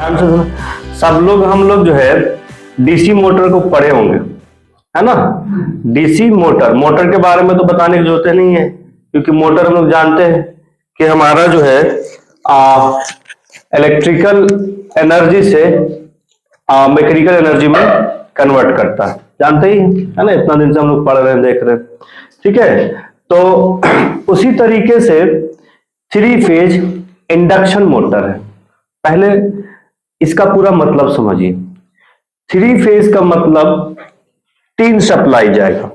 ध्यान से सुनो, सब लोग हम लोग जो है डीसी मोटर को पढ़े होंगे, है ना। डीसी मोटर के बारे में तो बताने की जरूरत नहीं है, क्योंकि मोटर हम लोग जानते हैं कि हमारा जो है इलेक्ट्रिकल एनर्जी से मैकेनिकल एनर्जी में कन्वर्ट करता है, जानते ही है ना। इतना दिन से हम लोग पढ़ रहे हैं, देख रहे हैं, ठीक है। तो उसी तरीके से 3 फेज इंडक्शन मोटर है। पहले इसका पूरा मतलब समझिए। 3 फेज का मतलब 3 सप्लाई जाएगा।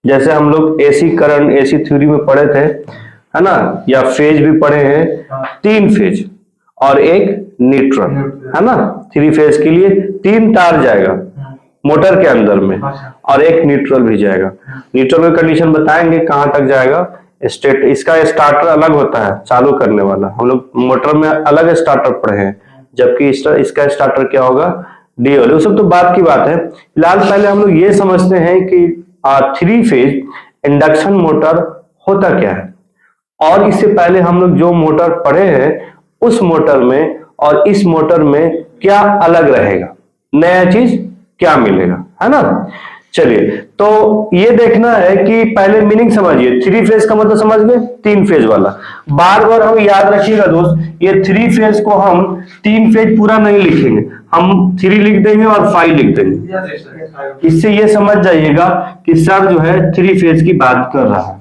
जैसे हम लोग एसी करंट एसी थ्योरी में पढ़े थे, है ना, या फेज भी पढ़े हैं। 3 फेज और एक न्यूट्रल, है ना। 3 फेज के लिए 3 तार जाएगा मोटर के अंदर में, और एक न्यूट्रल भी जाएगा। न्यूट्रल की कंडीशन बताएंगे कहां तक जाएगा। स्टेट इसका स्टार्टर अलग होता है, चालू करने वाला। हम लोग मोटर में अलग स्टार्टर पढ़े हैं, जबकि इसका स्टार्टर क्या होगा, डीओल। वो सब तो बात की बात है। फिलहाल पहले हम लोग ये समझते हैं कि 3 फेज इंडक्शन मोटर होता क्या है, और इससे पहले हम लोग जो मोटर पढ़े हैं उस मोटर में और इस मोटर में क्या अलग रहेगा, नया चीज क्या मिलेगा, है ना। चलिए, तो ये देखना है कि पहले मीनिंग समझिए। 3 फेज का मतलब समझ गए, 3 फेज वाला। बार बार हम याद रखिएगा दोस्त, ये 3 फेज को हम 3 फेज पूरा नहीं लिखेंगे, हम 3 लिख देंगे और 5 लिख देंगे। इससे ये समझ जाइएगा कि सर जो है 3 फेज की बात कर रहा है।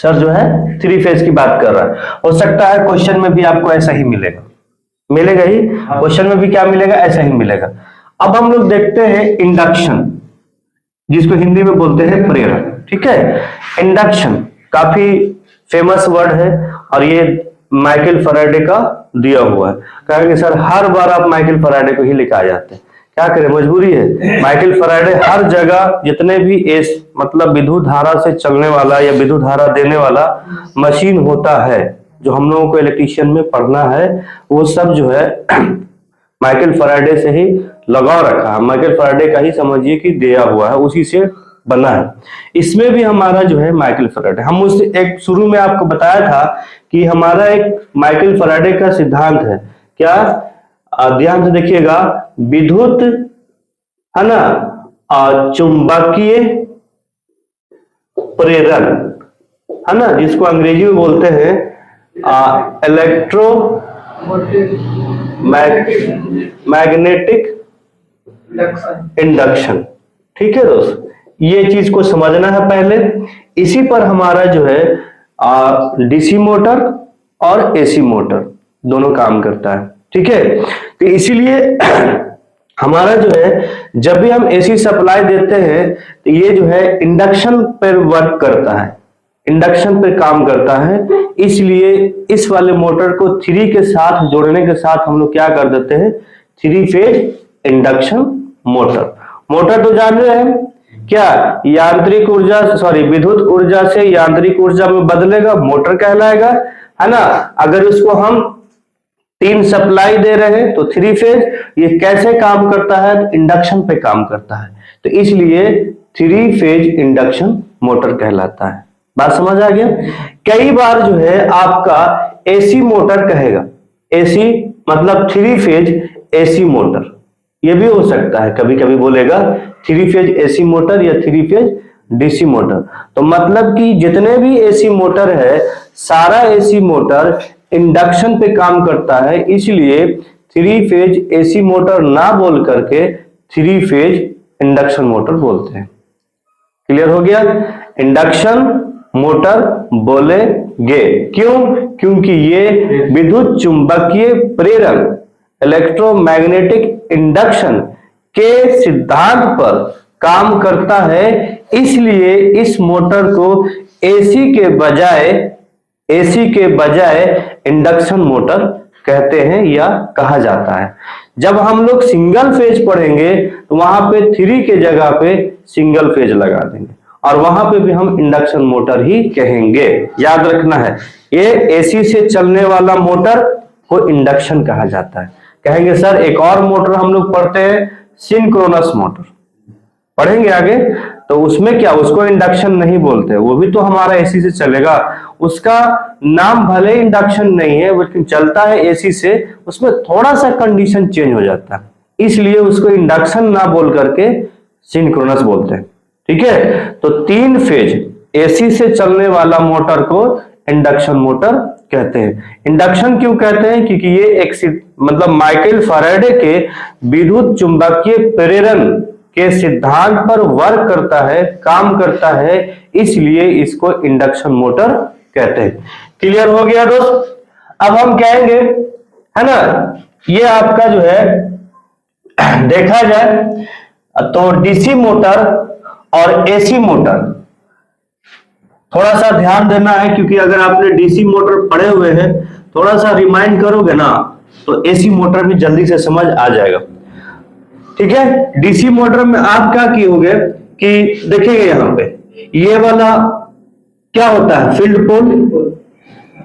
सर जो है 3 फेज की बात कर रहा है। हो सकता है क्वेश्चन में भी आपको ऐसा ही मिलेगा ही। क्वेश्चन में भी क्या मिलेगा, ऐसा ही मिलेगा। अब हम लोग देखते हैं इंडक्शन, जिसको हिंदी में बोलते हैं प्रेरण, ठीक है। इंडक्शन काफी फेमस वर्ड है, और ये माइकल फैराडे का दिया हुआ है। कहेंगे सर हर बार आप माइकल फैराडे को ही लिखा जाते हैं, क्या करें, मजबूरी है। माइकल फैराडे हर जगह जितने भी मतलब विद्युत धारा से चलने वाला या विद्युत धारा देने वाला मशीन होता है, जो हम लोगों को इलेक्ट्रीशियन में पढ़ना है, वो सब जो है माइकल फैराडे से ही लगाव रखा है। माइकल फैराडे का ही समझिए कि दिया हुआ है, उसी से बना है। इसमें भी हमारा जो है माइकल फैराडे, हम उस एक शुरू में आपको बताया था कि हमारा एक माइकल फैराडे का सिद्धांत है। क्या, ध्यान से देखिएगा, विद्युत, है ना, चुंबकीय प्रेरण, है ना, जिसको अंग्रेजी में बोलते हैं इलेक्ट्रो मैग्नेटिक इंडक्शन, ठीक है दोस्त। ये चीज को समझना है पहले। इसी पर हमारा जो है डीसी मोटर और एसी मोटर दोनों काम करता है, ठीक है। तो इसीलिए हमारा जो है, जब भी हम एसी सप्लाई देते हैं तो ये जो है इंडक्शन पर वर्क करता है, इंडक्शन पे काम करता है। इसलिए इस वाले मोटर को 3 के साथ जोड़ने के साथ हम लोग क्या कर देते हैं, 3 फेज इंडक्शन मोटर तो जान रहे हैं क्या, यांत्रिक ऊर्जा विद्युत ऊर्जा से यांत्रिक ऊर्जा में बदलेगा, मोटर कहलाएगा, है ना। अगर उसको हम 3 सप्लाई दे रहे हैं तो 3 फेज, ये कैसे काम करता है, तो इंडक्शन पे काम करता है, तो इसलिए 3 फेज इंडक्शन मोटर कहलाता है। बात समझ आ गया। कई बार जो है आपका एसी मोटर कहेगा, एसी मतलब 3 फेज एसी मोटर, ये भी हो सकता है, कभी कभी बोलेगा 3 फेज एसी मोटर या 3 फेज डीसी मोटर। तो मतलब कि जितने भी एसी मोटर है, सारा एसी मोटर इंडक्शन पे काम करता है, इसलिए 3 फेज एसी मोटर ना बोल करके 3 फेज इंडक्शन मोटर बोलते हैं। क्लियर हो गया। इंडक्शन मोटर बोलेंगे क्यों, क्योंकि ये विद्युत चुंबकीय प्रेरण इलेक्ट्रोमैग्नेटिक इंडक्शन के सिद्धांत पर काम करता है, इसलिए इस मोटर को एसी के बजाय इंडक्शन मोटर कहते हैं या कहा जाता है। जब हम लोग सिंगल फेज पढ़ेंगे तो वहां पे 3 के जगह पे सिंगल फेज लगा देंगे, और वहां पे भी हम इंडक्शन मोटर ही कहेंगे। याद रखना है, ये एसी से चलने वाला मोटर को इंडक्शन कहा जाता है। कहेंगे सर एक और मोटर हम लोग पढ़ते हैं, सिंक्रोनस मोटर पढ़ेंगे आगे, तो उसमें क्या, उसको इंडक्शन नहीं बोलते, वो भी तो हमारा एसी से चलेगा, उसका नाम भले इंडक्शन नहीं है लेकिन चलता है एसी से, उसमें थोड़ा सा कंडीशन चेंज हो जाता है, इसलिए उसको इंडक्शन ना बोल करके सिंक्रोनस बोलते हैं। ठीक है, तो 3 फेज एसी से चलने वाला मोटर को इंडक्शन मोटर कहते हैं। इंडक्शन क्यों कहते हैं? क्योंकि ये एक मतलब माइकल फैराडे के विद्युत चुंबकीय प्रेरण के सिद्धांत पर वर्क करता है, काम करता है, इसलिए इसको इंडक्शन मोटर कहते हैं। क्लियर हो गया दोस्त? अब हम कहेंगे, है ना, ये आपका जो है देखा जाए तो डीसी मोटर और एसी मोटर, थोड़ा सा ध्यान देना है क्योंकि अगर आपने डीसी मोटर पढ़े हुए हैं, थोड़ा सा रिमाइंड करोगे ना तो एसी मोटर भी जल्दी से समझ आ जाएगा। ठीक है, डीसी मोटर में आप क्या किए कि देखिएगा यहां पे ये वाला क्या होता है, फील्ड पोल,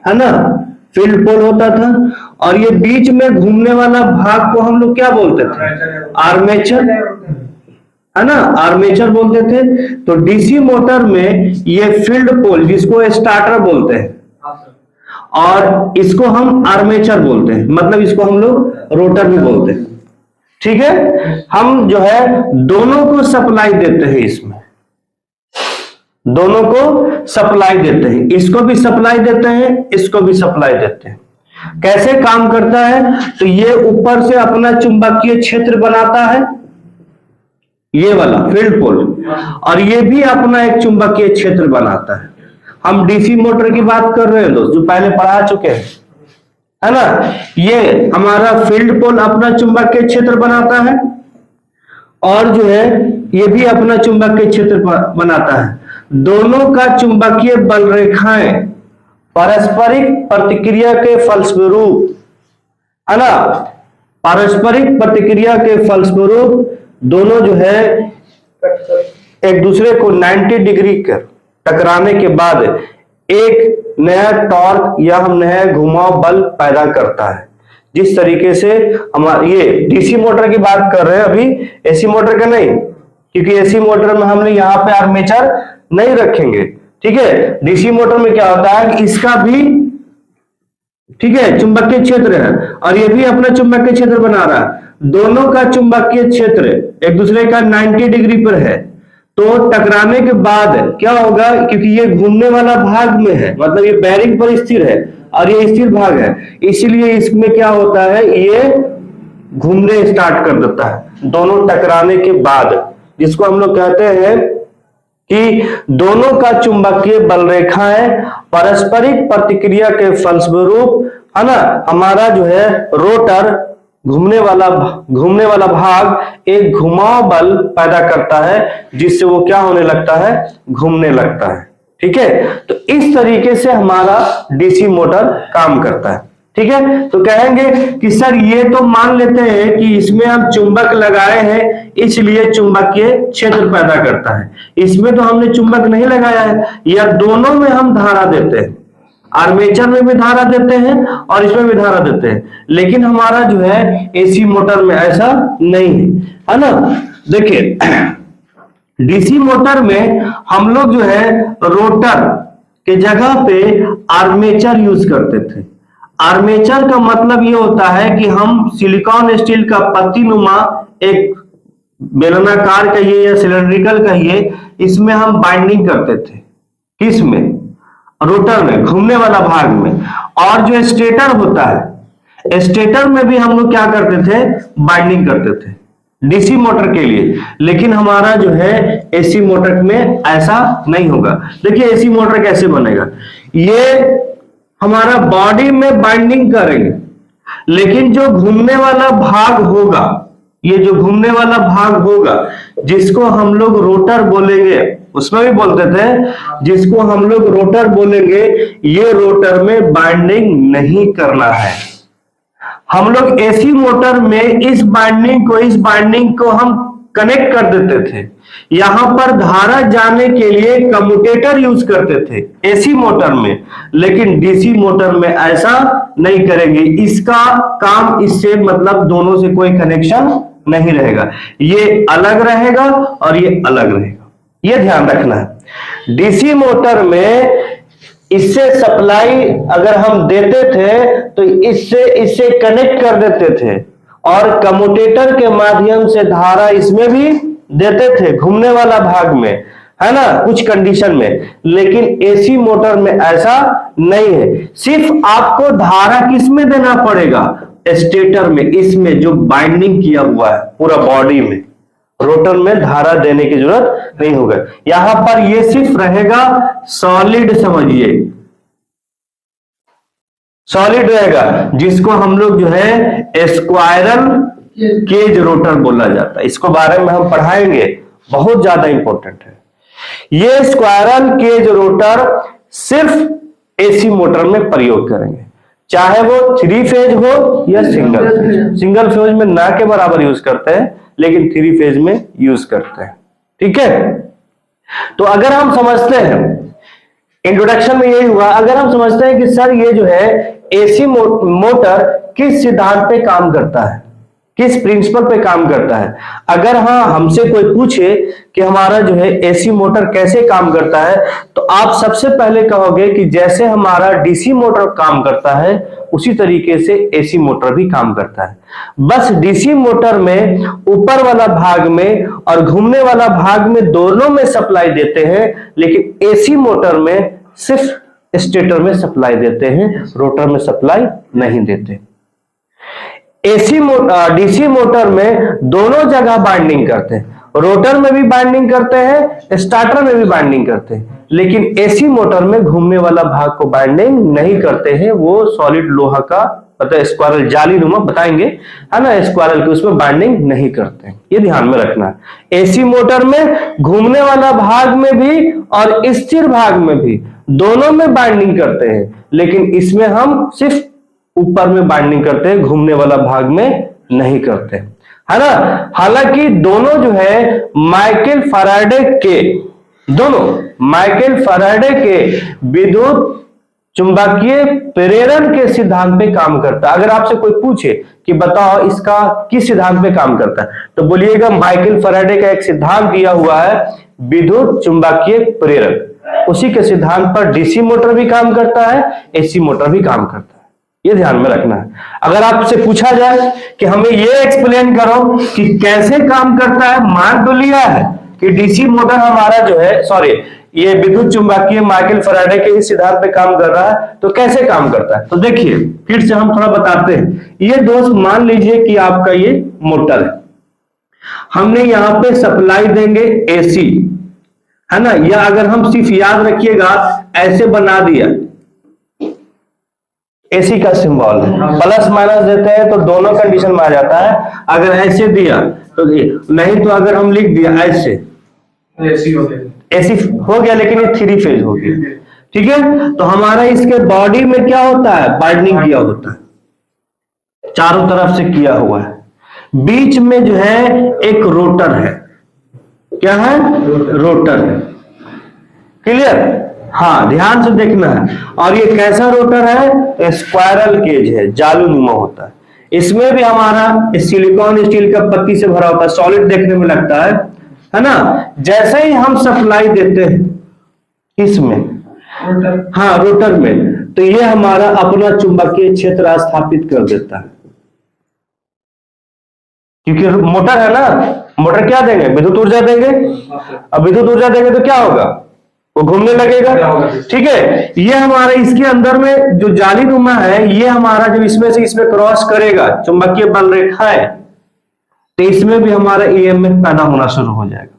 है ना, फील्ड पोल होता था, और ये बीच में घूमने वाला भाग को हम लोग क्या बोलते थे? आर्मेचर, है ना, आर्मेचर बोलते थे। तो डीसी मोटर में ये फील्ड पोल जिसको स्टार्टर बोलते हैं और इसको हम आर्मेचर बोलते हैं, मतलब इसको हम लोग रोटर भी बोलते हैं। ठीक है, हम जो है दोनों को सप्लाई देते हैं, इसमें दोनों को सप्लाई देते हैं, इसको भी सप्लाई देते हैं, इसको भी सप्लाई देते हैं। कैसे काम करता है? तो ये ऊपर से अपना चुंबकीय क्षेत्र बनाता है, ये वाला फील्ड पोल, और ये भी अपना एक चुंबकीय क्षेत्र बनाता है। हम डीसी मोटर की बात कर रहे हैं दोस्त, जो पहले पढ़ा चुके हैं, है ना। ये हमारा फील्ड पोल अपना चुंबकीय क्षेत्र बनाता है और जो है ये भी अपना चुंबकीय क्षेत्र बनाता है। दोनों का चुंबकीय बल रेखाएं पारस्परिक प्रतिक्रिया के फलस्वरूप, है ना, पारस्परिक प्रतिक्रिया के फलस्वरूप दोनों जो है एक दूसरे को 90 डिग्री टकराने के बाद एक नया टॉर्क या हम नया घुमाव बल पैदा करता है। जिस तरीके से हमारे ये डीसी मोटर की बात कर रहे हैं अभी, एसी मोटर का नहीं, क्योंकि एसी मोटर में हमने यहाँ पे आर्मेचर नहीं रखेंगे। ठीक है, डीसी मोटर में क्या होता है कि इसका भी, ठीक है, चुंबकीय क्षेत्र है और ये भी अपना चुंबकीय क्षेत्र बना रहा है। दोनों का चुंबकीय क्षेत्र एक दूसरे का 90 डिग्री पर है, तो टकराने के बाद क्या होगा, क्योंकि ये घूमने वाला भाग में है, मतलब ये बेरिंग पर स्थिर है और ये स्थिर भाग है, इसीलिए इसमें क्या होता है, ये घूमने स्टार्ट कर देता है दोनों टकराने के बाद, जिसको हम लोग कहते हैं कि दोनों का चुंबकीय बल रेखाएं पारस्परिक प्रतिक्रिया के फलस्वरूप, है ना, हमारा जो है रोटर घूमने वाला भाग एक घुमाव बल पैदा करता है, जिससे वो क्या होने लगता है, घूमने लगता है। ठीक है, तो इस तरीके से हमारा डीसी मोटर काम करता है। ठीक है, तो कहेंगे कि सर ये तो मान लेते हैं कि इसमें हम चुंबक लगाए हैं इसलिए चुंबकीय क्षेत्र पैदा करता है, इसमें तो हमने चुंबक नहीं लगाया है, या दोनों में हम धारा देते हैं, आर्मेचर में भी धारा देते हैं और इसमें भी धारा देते हैं, लेकिन हमारा जो है एसी मोटर में ऐसा नहीं है ना। देखिए डीसी मोटर में हम लोग जो है रोटर के जगह पे आर्मेचर यूज करते थे। आर्मेचर का मतलब ये होता है कि हम सिलिकॉन स्टील का पत्तीनुमा एक बेलनाकार कहिए या सिलेंड्रिकल कहिए, इसमें हम बाइंडिंग करते थे, किसमें, रोटर में, घूमने वाला भाग में। और जो स्टेटर होता है, स्टेटर में भी हम लोग क्या करते थे, बाइंडिंग करते थे डीसी मोटर के लिए, लेकिन हमारा जो है एसी मोटर में ऐसा नहीं होगा। देखिए एसी मोटर कैसे बनेगा, ये हमारा बॉडी में बाइंडिंग करेंगे, लेकिन जो घूमने वाला भाग होगा, ये जो घूमने वाला भाग होगा जिसको हम लोग रोटर बोलेंगे, उसमें भी बोलते थे, जिसको हम लोग रोटर बोलेंगे, ये रोटर में बाइंडिंग नहीं करना है। हम लोग एसी मोटर में इस बाइंडिंग को हम कनेक्ट कर देते थे, यहां पर धारा जाने के लिए कम्यूटेटर यूज करते थे एसी मोटर में, लेकिन डीसी मोटर में ऐसा नहीं करेंगे। इसका काम इससे मतलब दोनों से कोई कनेक्शन नहीं रहेगा, ये अलग रहेगा और ये अलग रहेगा, ये ध्यान रखना है। डीसी मोटर में इससे सप्लाई अगर हम देते थे तो इससे कनेक्ट कर देते थे और कम्यूटेटर के माध्यम से धारा इसमें भी देते थे घूमने वाला भाग में, है ना, कुछ कंडीशन में। लेकिन एसी मोटर में ऐसा नहीं है, सिर्फ आपको धारा किस में देना पड़ेगा, स्टेटर में, इसमें जो बाइंडिंग किया हुआ है पूरा बॉडी में। रोटर में धारा देने की जरूरत नहीं होगा। यहां पर ये सिर्फ रहेगा सॉलिड, समझिए सॉलिड रहेगा, जिसको हम लोग जो है स्क्वायरल केज रोटर बोला जाता है। इसको बारे में हम पढ़ाएंगे, बहुत ज्यादा इंपॉर्टेंट है। ये स्क्वायरल केज रोटर सिर्फ एसी मोटर में प्रयोग करेंगे, चाहे वो 3 फेज हो या सिंगल फेज। सिंगल फेज में ना के बराबर यूज करते हैं, लेकिन 3 फेज में यूज करते हैं। ठीक है, तो अगर हम समझते हैं, इंट्रोडक्शन में यही हुआ, अगर हम समझते हैं कि सर ये जो है एसी मोटर किस सिद्धांत पे काम करता है, किस प्रिंसिपल पे काम करता है। अगर हाँ हमसे कोई पूछे कि हमारा जो है एसी मोटर कैसे काम करता है, तो आप सबसे पहले कहोगे कि जैसे हमारा डीसी मोटर काम करता है उसी तरीके से एसी मोटर भी काम करता है। बस डीसी मोटर में ऊपर वाला भाग में और घूमने वाला भाग में दोनों में सप्लाई देते हैं, लेकिन एसी मोटर में सिर्फ स्टेटर में सप्लाई देते हैं, रोटर में सप्लाई नहीं देते। डीसी मोटर में दोनों जगह बाइंडिंग करते हैं, रोटर में भी बाइंडिंग करते हैं, स्टार्टर में भी बाइंडिंग करते हैं, लेकिन एसी मोटर में घूमने वाला भाग को बाइंडिंग नहीं करते हैं। वो सॉलिड लोहा का मतलब स्क्वायरल जाली नुमा बताएंगे, है ना, स्क्वायरल के उसमें बाइंडिंग नहीं करते हैं, ये ध्यान में रखना है। एसी मोटर में घूमने वाला भाग में भी और स्थिर भाग में भी दोनों में बाइंडिंग करते हैं, लेकिन इसमें हम सिर्फ ऊपर में बाइंडिंग करते हैं, घूमने वाला भाग में नहीं करते, है ना। हालांकि दोनों जो है माइकल फैराडे के विद्युत चुंबकीय प्रेरण के सिद्धांत पे काम करता है। अगर आपसे कोई पूछे कि बताओ इसका किस सिद्धांत पे काम करता है, तो बोलिएगा माइकल फैराडे का एक सिद्धांत दिया हुआ है विद्युत चुंबकीय प्रेरण, उसी के सिद्धांत पर डीसी मोटर भी काम करता है, एसी मोटर भी काम करता है, ये ध्यान में रखना है। अगर आपसे पूछा जाए कि हमें ये एक्सप्लेन करो कि कैसे काम करता है, मान तो लिया है कि डीसी मोटर हमारा जो है, सॉरी, ये विद्युत चुंबकीय माइकल फैराडे के इस सिद्धांत पे काम कर रहा है, तो कैसे काम करता है, तो देखिए फिर से हम थोड़ा बताते हैं। ये दोस्त मान लीजिए कि आपका ये मोटर है, हमने यहां पे सप्लाई देंगे एसी, है ना, या अगर हम सिर्फ याद रखिएगा ऐसे बना दिया, एसी का सिंबल प्लस माइनस देते हैं तो दोनों कंडीशन में आ जाता है। अगर ऐसे दिया तो नहीं, तो अगर हम लिख दिया ऐसे, एसी हो गया, लेकिन ये 3 फेज हो गया। ठीक है, तो हमारा इसके बॉडी में क्या होता है, बाइंडिंग किया होता है, चारों तरफ से किया हुआ है। बीच में जो है एक रोटर है, क्या है, रोटर है। क्लियर, हाँ ध्यान से देखना है। और ये कैसा रोटर है, स्क्वायरल केज है, जालूनुमा होता है। इसमें भी हमारा सिलिकॉन स्टील का पत्ती से भरा होता है, सॉलिड देखने में लगता है ना। जैसे ही हम सप्लाई देते हैं इसमें, हाँ रोटर में, तो ये हमारा अपना चुंबकीय क्षेत्र स्थापित कर देता है, क्योंकि मोटर है ना, मोटर क्या देंगे, विद्युत ऊर्जा देंगे। अब विद्युत ऊर्जा देंगे तो क्या होगा, वो घूमने लगेगा। ठीक है, ये हमारा इसके अंदर में जो जाली नुमा है, ये हमारा जब इसमें से इसमें क्रॉस करेगा चुंबकीय बल रेखाएं, तो इसमें भी हमारा ईएमएफ पैदा होना शुरू हो जाएगा।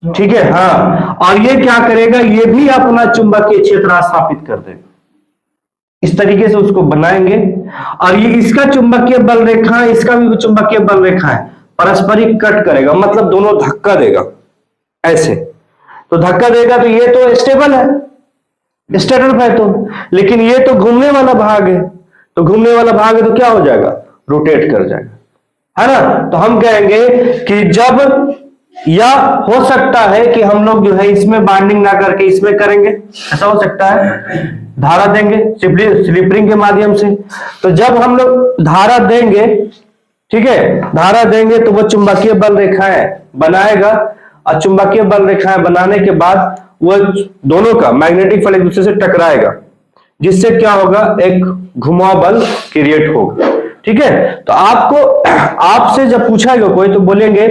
ठीक है, हाँ, और ये क्या करेगा, ये भी अपना चुंबकीय क्षेत्र स्थापित कर देगा। इस तरीके से उसको बनाएंगे, और ये इसका चुंबकीय बल रेखा, इसका भी चुंबकीय बल रेखा है, परस्परिक कट करेगा, मतलब दोनों धक्का देगा ऐसे, तो धक्का देगा तो ये तो स्टेबल है, स्टेटर है तो, लेकिन ये तो घूमने वाला भाग है, तो घूमने वाला भाग है तो क्या हो जाएगा, रोटेट कर जाएगा, है ना। तो हम कहेंगे कि जब, या हो सकता है कि हम लोग जो है इसमें बाइंडिंग ना करके इसमें करेंगे, ऐसा हो सकता है, धारा देंगे स्लिप रिंग के माध्यम से। तो जब हम लोग धारा देंगे, ठीक है, धारा देंगे तो वो चुंबकीय बल रेखाएं बनाएगा, और चुंबकीय बल रेखाएं बनाने के बाद वो दोनों का मैग्नेटिक फील्ड एक दूसरे से टकराएगा, जिससे क्या होगा, एक घुमाव बल क्रिएट होगा। ठीक है, तो आपसे जब पूछाएगा कोई तो बोलेंगे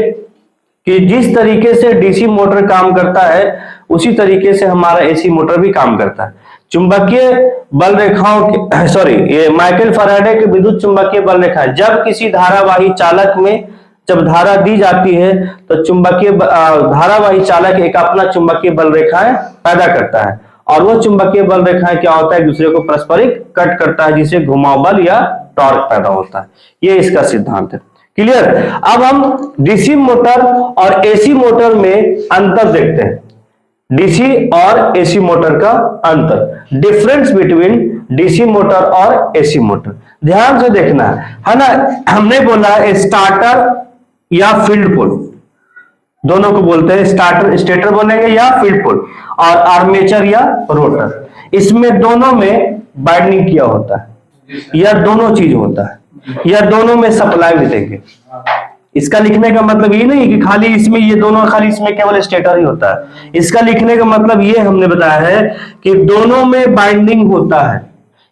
कि जिस तरीके से डीसी मोटर काम करता है उसी तरीके से हमारा एसी मोटर भी काम करता है। चुंबकीय बल रेखाओं के ये माइकल फैराडे के विद्युत चुंबकीय बल रेखा, जब किसी धारावाही चालक में जब धारा दी जाती है तो चुंबकीय धारावाही चालक एक अपना चुंबकीय बल रेखाएं पैदा करता है, और वो चुंबकीय बल रेखाएं क्या होता है, एक दूसरे को परस्परिक कट करता है, जिससे घुमाव बल या टॉर्क पैदा होता है। ये इसका सिद्धांत है। क्लियर? अब हम डीसी मोटर और एसी मोटर में अंतर देखते हैं। डीसी और एसी मोटर का अंतर, डिफरेंस बिटवीन डीसी मोटर और एसी मोटर। ध्यान से देखना है ना। हमने बोला स्टार्टर या फील्ड पोल, दोनों को बोलते हैं स्टेटर बोलेंगे या फील्ड पोल, और आर्मेचर या रोटर। इसमें दोनों में बाइंडिंग किया होता है, या दोनों चीज होता है, या दोनों में सप्लाई भी देंगे। इसका लिखने का मतलब ये नहीं कि खाली इसमें ये दोनों, खाली इसमें केवल स्टेटर ही होता है। इसका लिखने का मतलब ये हमने बताया है कि दोनों में बाइंडिंग होता है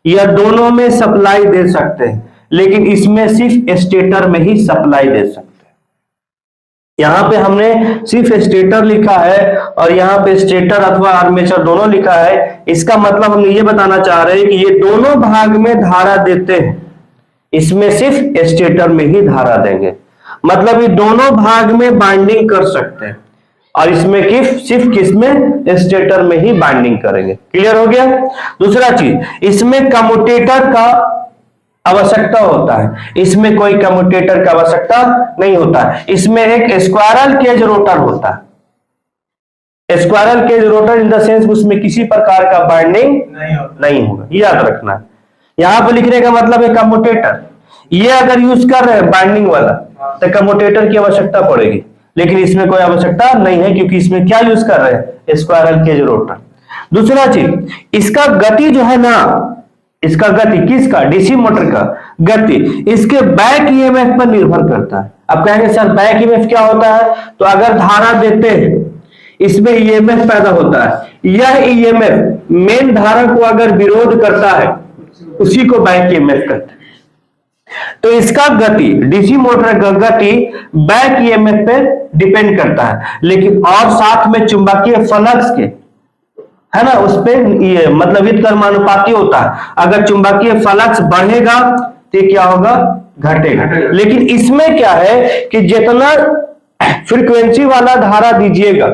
या दोनों में सप्लाई दे सकते हैं, लेकिन इसमें सिर्फ स्टेटर में ही सप्लाई दे सकते हैं। यहां पे हमने सिर्फ स्टेटर लिखा है और यहां पे स्टेटर अथवा आर्मेचर दोनों लिखा है। इसका मतलब हम ये बताना चाह रहे हैं कि ये दोनों भाग में धारा देते हैं, इसमें सिर्फ स्टेटर में ही धारा देंगे। मतलब ये दोनों भाग में बाइंडिंग कर सकते हैं, और इसमें सिर्फ किसमें, स्टेटर में ही बाइंडिंग करेंगे। क्लियर हो गया? दूसरा चीज, इसमें कम्यूटेटर का आवश्यकता होता है, इसमें कोई कम्यूटेटर का आवश्यकता नहीं होता है। इसमें एक स्क्वायरल केज रोटर होता है। Squirrel cage rotor in the sense उसमें किसी प्रकार का बाइंडिंग नहीं होगा, याद रखना है। यहां पर लिखने का मतलब है कम्यूटेटर, ये अगर यूज कर रहे हैं बाइंडिंग वाला तो कम्यूटेटर की आवश्यकता पड़ेगी, लेकिन इसमें कोई आवश्यकता नहीं है, क्योंकि इसमें क्या यूज कर रहे हैं, स्क्वायरल केज रोटर। दूसरा चीज, इसका गति जो है ना, इसका गति किसका, डीसी मोटर का गति इसके बैक ईएमएफ पर निर्भर करता है। अब कहेंगे सर बैक ईएमएफ क्या होता है, तो अगर धारा देते हैं इसमें ईएमएफ पैदा होता है, यह ईएमएफ मेन धारा को अगर विरोध करता है उसी को बैक ईएमएफ कहते हैं। तो इसका गति, डीसी मोटर का गति बैक ईएमएफ पे डिपेंड करता है, लेकिन और साथ में चुंबकीय फ्लक्स के, है ना, उस पे ये मतलब व्युत्क्रमानुपाती होता है। अगर चुंबकीय फ्लक्स बढ़ेगा तो क्या होगा, घटेगा। लेकिन इसमें क्या है कि जितना फ्रीक्वेंसी वाला धारा दीजिएगा,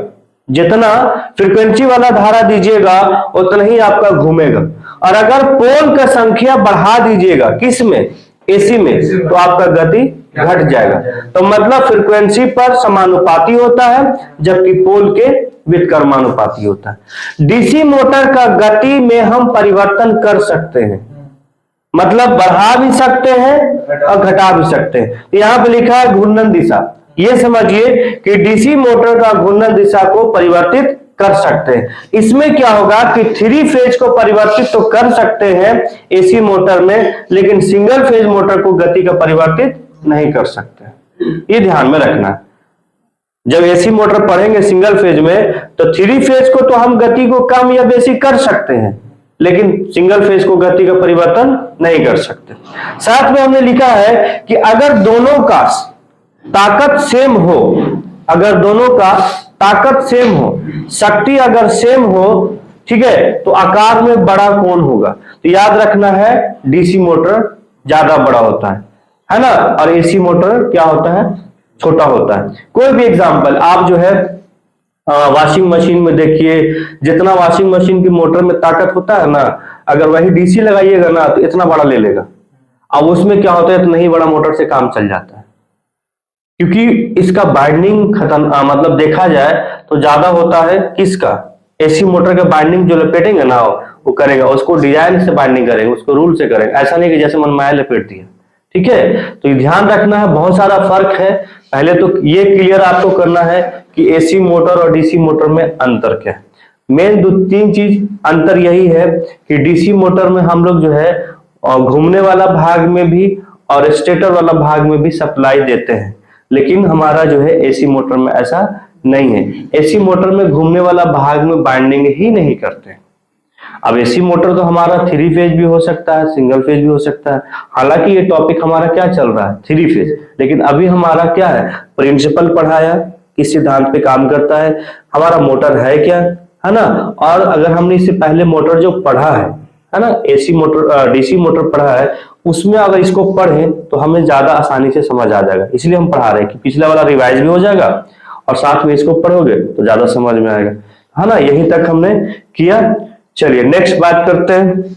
जितना फ्रीक्वेंसी वाला धारा दीजिएगा उतना ही आपका घूमेगा, और अगर पोल का संख्या बढ़ा दीजिएगा किसमें, एसी में, तो आपका गति घट जाएगा। तो मतलब फ्रीक्वेंसी पर समानुपाती होता है, जबकि पोल के व्युत्क्रमानुपाती होता है। डीसी मोटर का गति में हम परिवर्तन कर सकते हैं, मतलब बढ़ा भी सकते हैं और घटा भी सकते हैं। यहां पे लिखा है घूर्णन दिशा, ये समझिए कि डीसी मोटर का घूर्णन दिशा को परिवर्तित कर सकते हैं। इसमें क्या होगा कि 3 फेज को परिवर्तित तो कर सकते हैं एसी मोटर में, लेकिन सिंगल फेज मोटर को गति का परिवर्तित नहीं कर सकते। ये ध्यान में रखना। जब एसी मोटर पढ़ेंगे सिंगल फेज में तो 3 फेज को तो हम गति को कम या बेसी कर सकते हैं, लेकिन सिंगल फेज को गति का परिवर्तन नहीं कर सकते। साथ में हमने लिखा है कि अगर दोनों का ताकत सेम हो, अगर दोनों का ताकत सेम हो, शक्ति अगर सेम हो, ठीक है, तो आकार में बड़ा कौन होगा, तो याद रखना है डीसी मोटर ज्यादा बड़ा होता है ना, और एसी मोटर क्या होता है, छोटा होता है। कोई भी एग्जांपल आप जो है वॉशिंग मशीन में देखिए, जितना वॉशिंग मशीन की मोटर में ताकत होता है ना, अगर वही डीसी लगाइएगा ना तो इतना बड़ा ले लेगा। अब उसमें क्या होता है, इतना ही बड़ा मोटर से काम चल जाता है, क्योंकि इसका बाइंडिंग मतलब देखा जाए तो ज्यादा होता है किसका, एसी मोटर का बाइंडिंग जो लपेटेंगे ना वो करेगा, उसको डिजाइन से बाइंडिंग करेंगे, उसको रूल से करेंगे, ऐसा नहीं कि जैसे मनमाया लपेट दिया। ठीक है, तो ये ध्यान रखना है, बहुत सारा फर्क है। पहले तो ये क्लियर आपको करना है कि एसी मोटर और डीसी मोटर में अंतर क्या है। मेन 2-3 चीज अंतर यही है कि डीसी मोटर में हम लोग जो है घूमने वाला भाग में भी और स्टेटर वाला भाग में भी सप्लाई देते हैं, लेकिन हमारा जो है एसी मोटर में ऐसा नहीं है। एसी मोटर में घूमने वाला भाग में बाइंडिंग ही नहीं करते। अब एसी मोटर तो हमारा 3 फेज भी हो सकता है, सिंगल फेज भी हो सकता है। हालांकि ये टॉपिक हमारा क्या चल रहा है, 3 फेज, लेकिन अभी हमारा क्या है, प्रिंसिपल पढ़ाया, किस सिद्धांत पे काम करता है, हमारा मोटर है क्या, है ना। और अगर हमने इससे पहले मोटर जो पढ़ा है ना, एसी मोटर डीसी मोटर पढ़ा है, उसमें अगर इसको पढ़े तो हमें ज्यादा आसानी से समझ आ जाएगा। इसलिए हम पढ़ा रहे हैं कि पिछला वाला रिवाइज भी हो जाएगा और साथ में इसको पढ़ोगे तो ज्यादा समझ में आएगा, है ना। यहीं तक हमने किया। चलिए नेक्स्ट बात करते हैं।